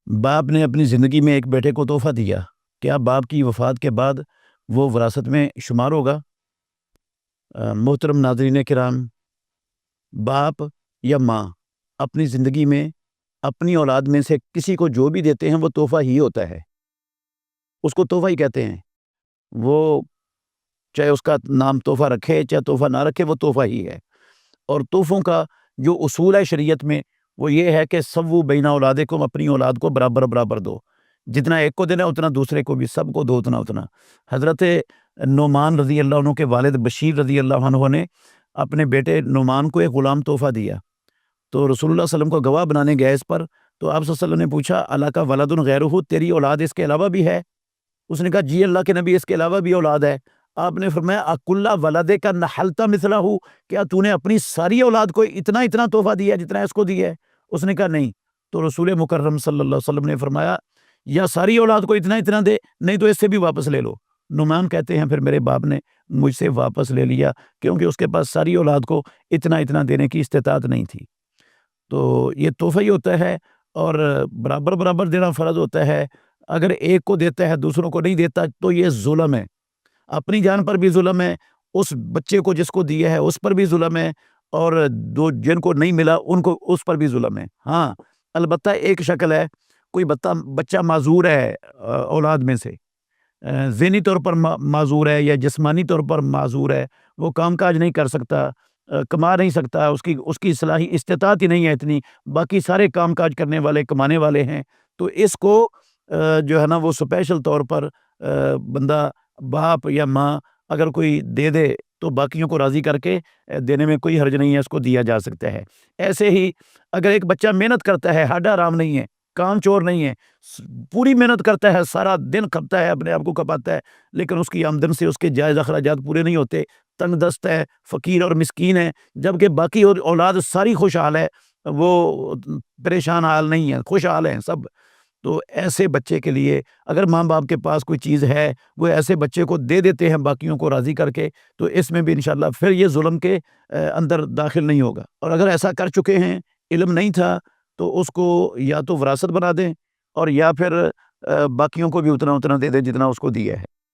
باپ نے اپنی زندگی میں ایک بیٹے کو تحفہ دیا، کیا باپ کی وفات کے بعد وہ وراثت میں شمار ہوگا؟ محترم ناظرین کرام، باپ یا ماں اپنی زندگی میں اپنی اولاد میں سے کسی کو جو بھی دیتے ہیں وہ تحفہ ہی ہوتا ہے، اس کو تحفہ ہی کہتے ہیں۔ وہ چاہے اس کا نام تحفہ رکھے چاہے تحفہ نہ رکھے، وہ تحفہ ہی ہے۔ اور تحفوں کا جو اصول ہے شریعت میں وہ یہ ہے کہ سووا بین اولادکم، اپنی اولاد کو برابر برابر دو، جتنا ایک کو دینا اتنا دوسرے کو بھی، سب کو دو اتنا اتنا۔ حضرت نعمان رضی اللہ عنہ کے والد بشیر رضی اللہ عنہ نے اپنے بیٹے نعمان کو ایک غلام تحفہ دیا، تو رسول اللہ صلی اللہ علیہ وسلم کو گواہ بنانے گئے اس پر، تو آپ صلی اللہ علیہ وسلم نے پوچھا الاک ولد غیرہ، تیری اولاد اس کے علاوہ بھی ہے؟ اس نے کہا جی اللہ کے نبی، اس کے علاوہ بھی اولاد ہے۔ آپ نے فرمایا اکل ولدک نحلت مثلہ، کیا تو نے اپنی ساری اولاد کو اتنا اتنا تحفہ دیا جتنا اس کو دیا ہے؟ اس نے کہا نہیں۔ تو رسول مکرم صلی اللہ علیہ وسلم نے فرمایا یا ساری اولاد کو اتنا اتنا دے، نہیں تو اس سے بھی واپس لے لو۔ نعمان کہتے ہیں پھر میرے باپ نے مجھ سے واپس لے لیا، کیونکہ اس کے پاس ساری اولاد کو اتنا اتنا دینے کی استطاعت نہیں تھی۔ تو یہ تحفہ ہی ہوتا ہے، اور برابر برابر دینا فرض ہوتا ہے۔ اگر ایک کو دیتا ہے دوسروں کو نہیں دیتا تو یہ ظلم ہے، اپنی جان پر بھی ظلم ہے، اس بچے کو جس کو دیا ہے اس پر بھی ظلم ہے، اور جن کو نہیں ملا ان کو اس پر بھی ظلم ہے۔ ہاں البتہ ایک شکل ہے، کوئی بچہ معذور ہے اولاد میں سے، ذہنی طور پر معذور ہے یا جسمانی طور پر معذور ہے، وہ کام کاج نہیں کر سکتا، کما نہیں سکتا، اس کی صلاحی استطاعت ہی نہیں ہے اتنی، باقی سارے کام کاج کرنے والے کمانے والے ہیں، تو اس کو جو ہے نا وہ اسپیشل طور پر بندہ باپ یا ماں اگر کوئی دے دے تو باقیوں کو راضی کر کے دینے میں کوئی حرج نہیں ہے، اس کو دیا جا سکتا ہے۔ ایسے ہی اگر ایک بچہ محنت کرتا ہے، ہڈ حرام نہیں ہے، کام چور نہیں ہے، پوری محنت کرتا ہے، سارا دن کھپتا ہے، اپنے آپ کو کھپاتا ہے، لیکن اس کی آمدن سے اس کے جائز اخراجات پورے نہیں ہوتے، تنگ دست ہے، فقیر اور مسکین ہے، جبکہ باقی اولاد ساری خوشحال ہے، وہ پریشان حال نہیں ہے، خوشحال ہیں سب۔ تو ایسے بچے کے لیے اگر ماں باپ کے پاس کوئی چیز ہے، وہ ایسے بچے کو دے دیتے ہیں باقیوں کو راضی کر کے، تو اس میں بھی انشاءاللہ پھر یہ ظلم کے اندر داخل نہیں ہوگا۔ اور اگر ایسا کر چکے ہیں، علم نہیں تھا، تو اس کو یا تو وراثت بنا دیں، اور یا پھر باقیوں کو بھی اتنا اتنا دے دیں جتنا اس کو دیا ہے۔